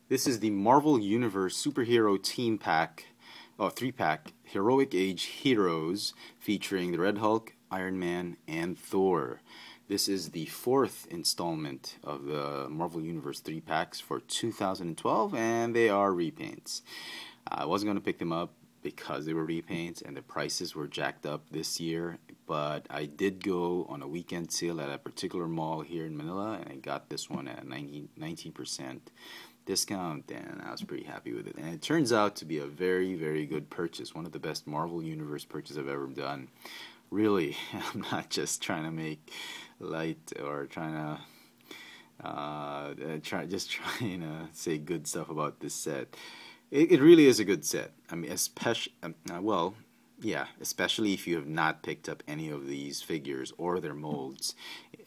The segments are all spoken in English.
This is the Marvel Universe Superhero Team Pack, 3-pack, Heroic Age Heroes, featuring the Red Hulk, Iron Man, and Thor. This is the 4th installment of the Marvel Universe 3-packs for 2012, and they are repaints. I wasn't going to pick them up because they were repaints and the prices were jacked up this year, but I did go on a weekend sale at a particular mall here in Manila, and I got this one at 19% discount, and I was pretty happy with it. And it turns out to be a very, very good purchase, one of the best Marvel Universe purchases I've ever done. Really, I'm not just trying to make light or trying to say good stuff about this set. It really is a good set. I mean, especially especially if you have not picked up any of these figures or their molds,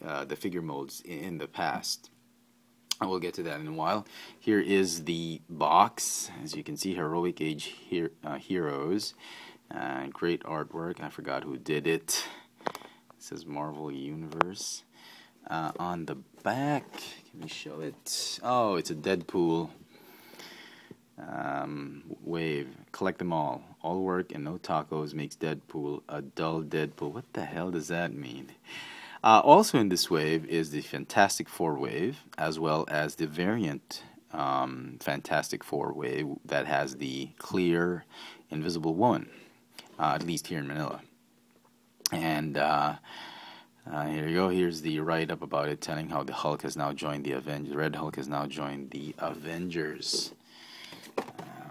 the figure molds in the past. I will get to that in a while. Here is the box. As you can see, Heroic Age Heroes. Great artwork. I forgot who did it. It says Marvel Universe. On the back, can we show it? Oh, it's a Deadpool wave. Collect them all. All work and no tacos makes Deadpool a dull Deadpool. What the hell does that mean? Also in this wave is the Fantastic Four wave, as well as the variant Fantastic Four wave that has the clear Invisible Woman, at least here in Manila. And here you go. Here's the write-up about it, telling how the Hulk has now joined the Avengers. Red Hulk has now joined the Avengers.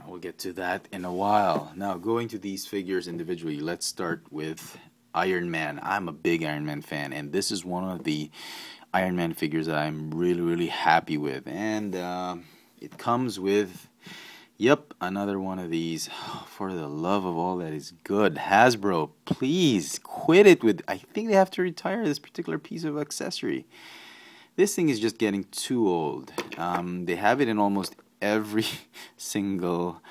We'll get to that in a while. Now, going to these figures individually, let's start with Iron Man. I'm a big Iron Man fan, and this is one of the Iron Man figures that I'm really, really happy with. And it comes with, yep, another one of these. For the love of all that is good, Hasbro, please quit it with. I think they have to retire this particular piece of accessory. This thing is just getting too old. They have it in almost every single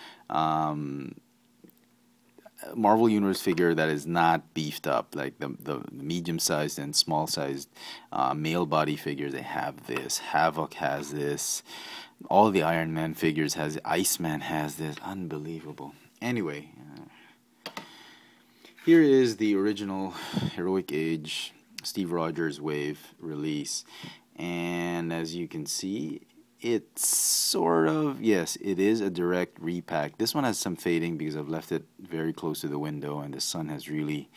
Marvel Universe figure that is not beefed up, like the medium-sized and small-sized male body figures. They have this. Havoc has this. All the Iron Man figures has it. Iceman has this. Unbelievable. Anyway, here is the original Heroic Age Steve Rogers wave release, and as you can see, it's sort of, yes, it is a direct repack. This one has some fading because I've left it very close to the window and the sun has really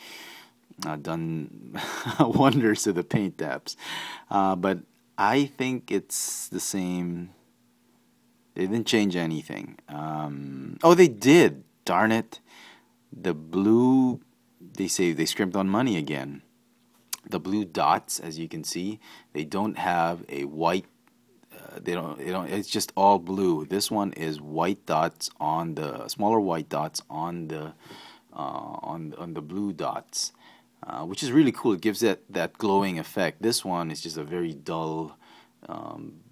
done wonders to the paint taps. But I think it's the same. They didn't change anything. Oh, they did. Darn it. The blue, they say they scrimped on money again. The blue dots, as you can see, they don't have a white. They don't. It's just all blue. This one is white dots on the smaller white dots on the blue dots, which is really cool. It gives that glowing effect. This one is just a very dull,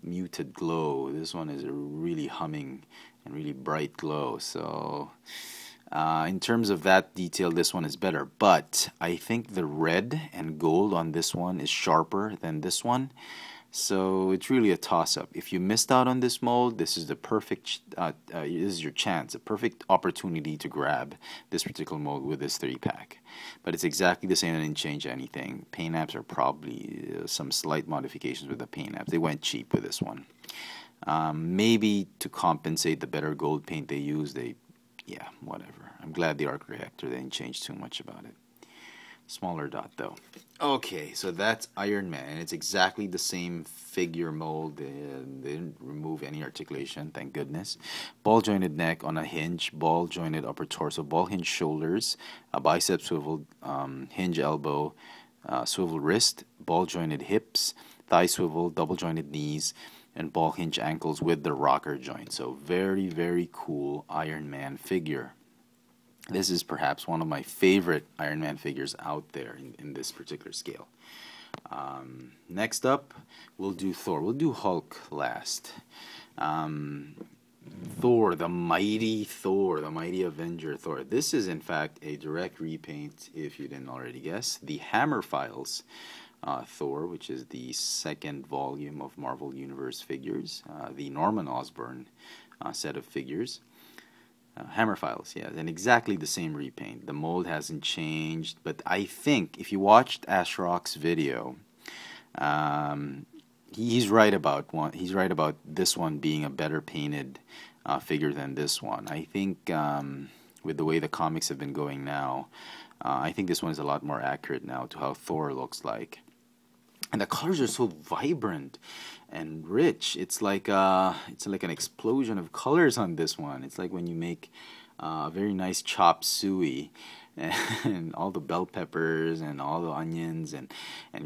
muted glow. This one is a really humming and really bright glow. So, in terms of that detail, this one is better. But I think the red and gold on this one is sharper than this one. So it's really a toss-up. If you missed out on this mold, this is the perfect. This is your chance, a perfect opportunity to grab this particular mold with this 3-pack. But it's exactly the same. They didn't change anything. Paint apps are probably some slight modifications with the paint apps. They went cheap with this one. Maybe to compensate the better gold paint they used. Yeah, whatever. I'm glad the art director didn't change too much about it. Smaller dot though. Okay, so that's Iron Man, and it's exactly the same figure mold. They didn't remove any articulation, thank goodness. Ball jointed neck on a hinge, ball jointed upper torso, ball hinge shoulders, a bicep swivel, hinge elbow, swivel wrist, ball jointed hips, thigh swivel, double jointed knees, and ball hinge ankles with the rocker joint. So very, very cool Iron Man figure. This is perhaps one of my favorite Iron Man figures out there in this particular scale. Next up, we'll do Thor. We'll do Hulk last. Thor, the mighty Avenger Thor. This is, in fact, a direct repaint, if you didn't already guess. The Hammer Files Thor, which is the second volume of Marvel Universe figures, the Norman Osborn set of figures. Hammer files, yeah, and exactly the same repaint. The mold hasn't changed, but I think if you watched Ashrock's video, he's right about one. He's right about this one being a better painted figure than this one. I think with the way the comics have been going now, I think this one is a lot more accurate now to how Thor looks like. And the colors are so vibrant and rich. It's like an explosion of colors on this one. It's like when you make a very nice chop suey, and all the bell peppers and all the onions and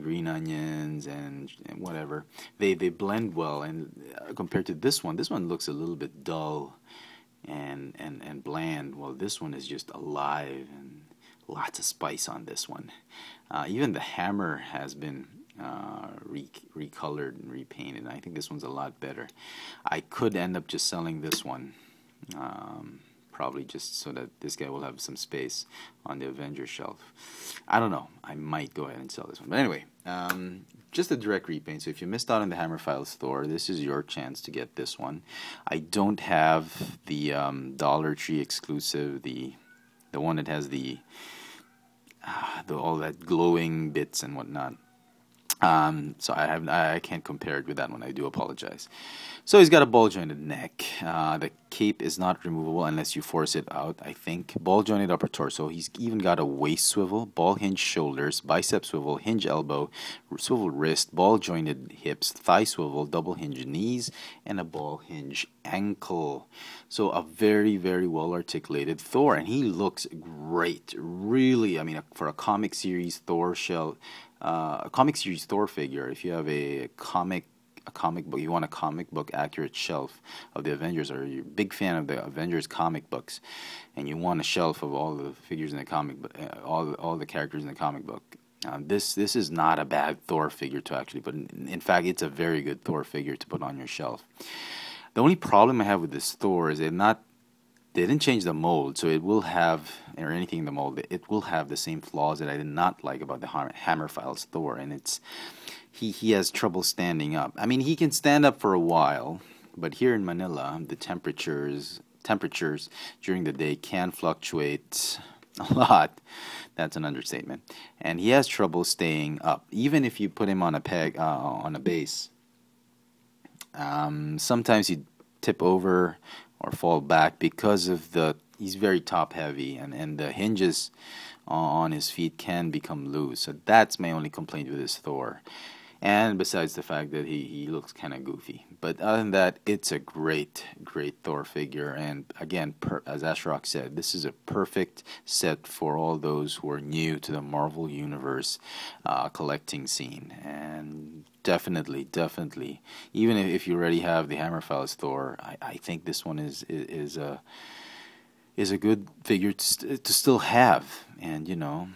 green onions and whatever, they blend well. And compared to this one looks a little bit dull and bland. Well, this one is just alive and lots of spice on this one. Even the hammer has been recolored and repainted. I think this one's a lot better. I could end up just selling this one, probably just so that this guy will have some space on the Avengers shelf. I don't know. I might go ahead and sell this one. But anyway, just a direct repaint. So if you missed out on the Hammer Files Thor, this is your chance to get this one. I don't have the Dollar Tree exclusive, the one that has the all that glowing bits and whatnot. So I can't compare it with that one. I do apologize. So he's got a ball jointed neck. The cape is not removable unless you force it out, I think. Ball jointed upper torso. He's even got a waist swivel, ball hinge shoulders, bicep swivel, hinge elbow, swivel wrist, ball jointed hips, thigh swivel, double hinge knees, and a ball hinge ankle. So a very, very well articulated Thor, and he looks great. Really, I mean, for a comic series Thor shell. A comic series Thor figure, if you have a comic book, you want a comic book accurate shelf of the Avengers, or you're a big fan of the Avengers comic books, and you want a shelf of all the figures in the comic book, all the characters in the comic book. This is not a bad Thor figure to actually put. In fact, it's a very good Thor figure to put on your shelf. The only problem I have with this Thor is they didn't change the mold, so it will have, or anything in the mold, it will have the same flaws that I did not like about the Hammer Files Thor, and it's he has trouble standing up. I mean, he can stand up for a while, but here in Manila, the temperatures during the day can fluctuate a lot. That's an understatement. And he has trouble staying up, even if you put him on a peg, on a base. Sometimes he tip over or fall back because of he's very top heavy, and the hinges on his feet can become loose. So that's my only complaint with this Thor. And besides the fact that he looks kind of goofy. But other than that, it's a great Thor figure. And again, as Ashrock said, this is a perfect set for all those who are new to the Marvel Universe collecting scene. And definitely, even if you already have the Hammer Files Thor, I think this one is a good figure to still have. And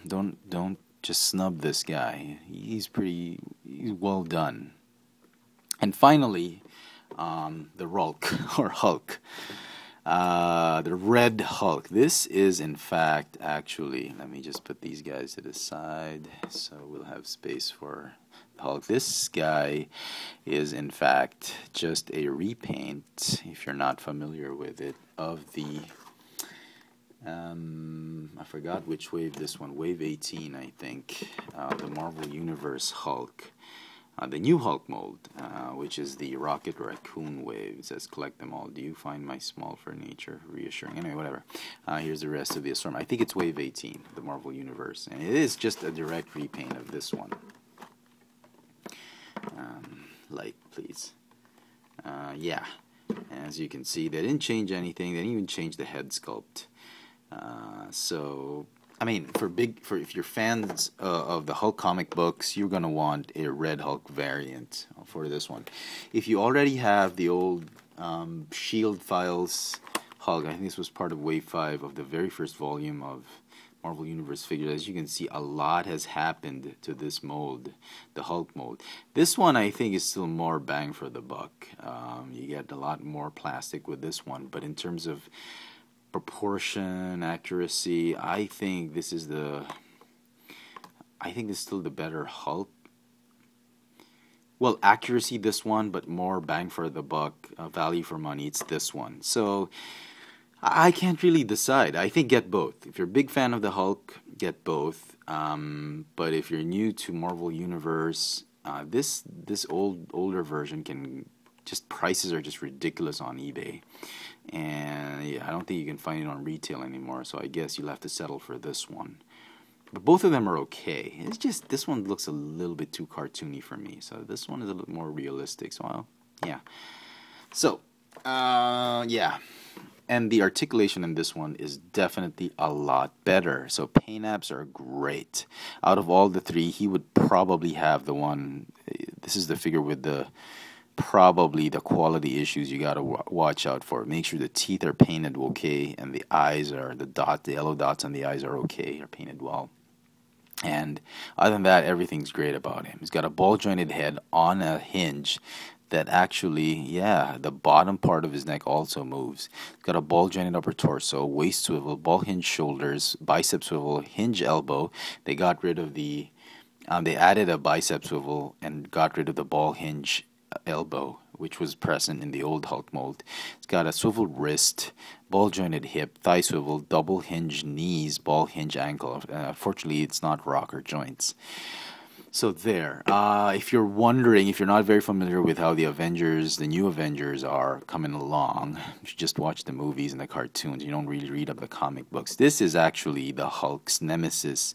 don't just snub this guy. He's well done. And finally, the Rulk or Hulk, the Red Hulk. This is in fact actually. Let me just put these guys to the side so we'll have space for Hulk. This guy is in fact just a repaint, if you're not familiar with it, of the I forgot which wave this one, wave 18 I think, the Marvel Universe Hulk, the new Hulk mold, which is the Rocket Raccoon wave. It says collect them all. Do you find my small for nature reassuring? Anyway, whatever. Here's the rest of the assortment. I think it's wave 18, the Marvel Universe, and it is just a direct repaint of this one. Light, please. Yeah, as you can see, they didn't change anything. They didn't even change the head sculpt. So I mean, if you're fans of the Hulk comic books, you're gonna want a Red Hulk variant for this one. If you already have the old Shield Files Hulk, I think this was part of Wave 5 of the very first volume of Marvel Universe figures. As you can see, a lot has happened to this mold, the Hulk mold. This one, I think, is still more bang for the buck. You get a lot more plastic with this one, but in terms of proportion, accuracy, I think this is still the better Hulk Well, accuracy this one, but more bang for the buck, value for money. It's this one. So I can't really decide. I think get both. If you're a big fan of the Hulk, get both. But if you're new to Marvel Universe, this older version can just prices are just ridiculous on eBay, and yeah, I don't think you can find it on retail anymore. So I guess you'll have to settle for this one. But both of them are okay. It's just this one looks a little bit too cartoony for me. So this one is a little more realistic. So yeah. So yeah. And the articulation in this one is definitely a lot better. So pain apps are great. Out of all the three, he would probably have the one. This is the figure with the probably the quality issues you gotta watch out for. Make sure the teeth are painted okay, and the eyes are the yellow dots on the eyes are okay, are painted well. And other than that, everything's great about him. He's got a ball jointed head on a hinge that actually, yeah, the bottom part of his neck also moves. He's got a ball jointed upper torso, waist swivel, ball hinge shoulders, bicep swivel, hinge elbow. They got rid of they added a bicep swivel and got rid of the ball hinge elbow, which was present in the old Hulk mold. It's got a swivel wrist, ball jointed hip, thigh swivel, double hinge knees, ball hinge ankle. Fortunately, it's not rocker joints. So there. If you're wondering, if you're not very familiar with how the Avengers, the new Avengers, are coming along, you should just watch the movies and the cartoons. You don't really read up the comic books. This is actually the Hulk's nemesis.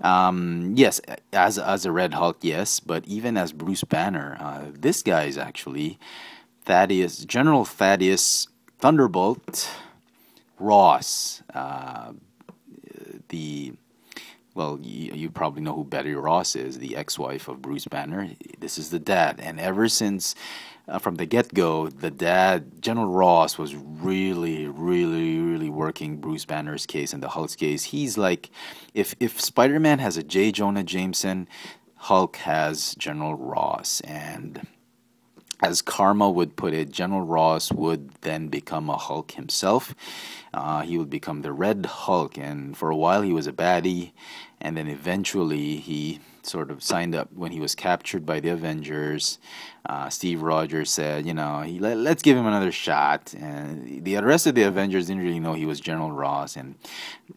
Yes, as a Red Hulk, yes, but even as Bruce Banner, this guy is actually General Thaddeus Thunderbolt Ross, the well, you probably know who Betty Ross is, the ex-wife of Bruce Banner. This is the dad. And ever since, from the get-go, the dad, General Ross, was really, really, really working Bruce Banner's case and the Hulk's case. He's like, if Spider-Man has a J. Jonah Jameson, Hulk has General Ross. And as Karma would put it, General Ross would then become a Hulk himself. He would become the Red Hulk, and for a while he was a baddie, and then eventually he sort of signed up when he was captured by the Avengers. Steve Rogers said, let's give him another shot. And the rest of the Avengers didn't really know he was General Ross, and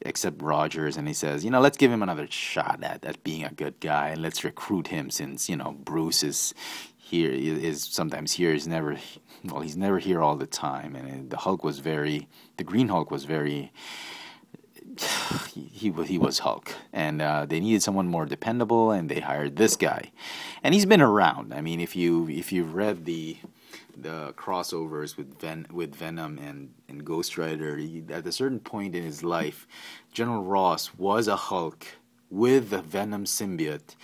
except Rogers, and he says, let's give him another shot at being a good guy, and let's recruit him since, Bruce is here, is sometimes here, he's never here all the time. And the Green Hulk was very, he was Hulk, and they needed someone more dependable, and they hired this guy, and he's been around. I mean, if you've read the crossovers with Venom and Ghost Rider, at a certain point in his life, General Ross was a Hulk with the Venom symbiote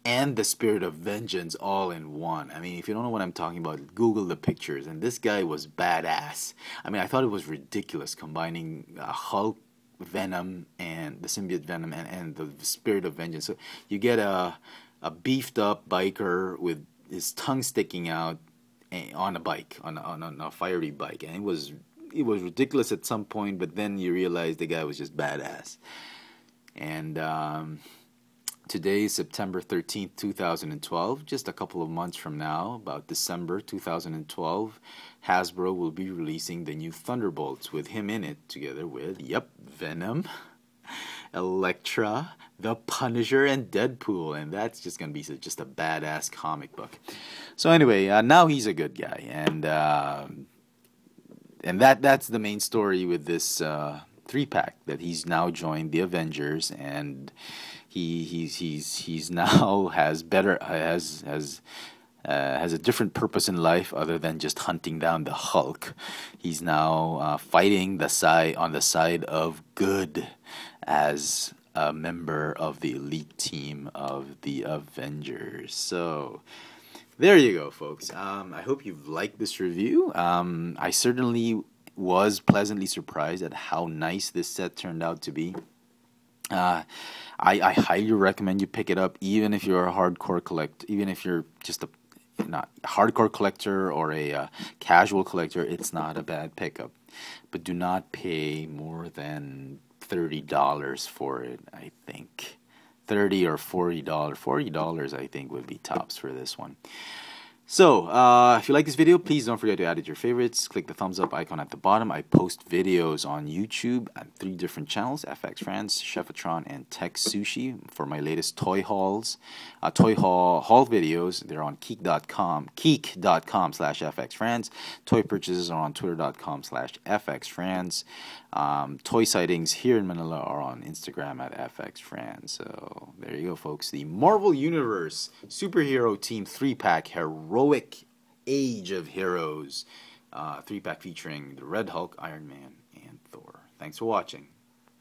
and the Spirit of Vengeance all in one. I mean, if you don't know what I'm talking about, Google the pictures. And this guy was badass. I mean, I thought it was ridiculous combining Hulk, Venom, and the symbiote Venom and the Spirit of Vengeance. So you get a beefed up biker with his tongue sticking out on a bike, on a fiery bike. And it was ridiculous at some point, but then you realize the guy was just badass. And today is September 13th, 2012. Just a couple of months from now, about December 2012, Hasbro will be releasing the new Thunderbolts with him in it, together with, Venom, Elektra, the Punisher, and Deadpool. And that's just going to be just a badass comic book. So anyway, now he's a good guy. And that's the main story with this 3-pack, that he's now joined the Avengers, and he's now has a different purpose in life other than just hunting down the Hulk. He's now fighting on the side of good as a member of the elite team of the Avengers. So there you go, folks. I hope you've liked this review. I certainly was pleasantly surprised at how nice this set turned out to be. I highly recommend you pick it up, even if you're a hardcore collector, even if you're just a not hardcore collector or a casual collector. It's not a bad pickup, but do not pay more than $30 for it. I think $30 or $40. $40 I think would be tops for this one. So, if you like this video, please don't forget to add it to your favorites. Click the thumbs up icon at the bottom. I post videos on YouTube at 3 different channels: FX France, Chefatron, and Tech Sushi. For my latest toy hauls, toy haul videos, they're on keek.com/FXFrance. Toy purchases are on twitter.com/FXFrance. Toy sightings here in Manila are on Instagram at FXFrance. So, there you go, folks. The Marvel Universe Superhero Team 3-pack Heroic Age of Heroes 3-pack featuring the Red Hulk, Iron Man, and Thor. Thanks for watching.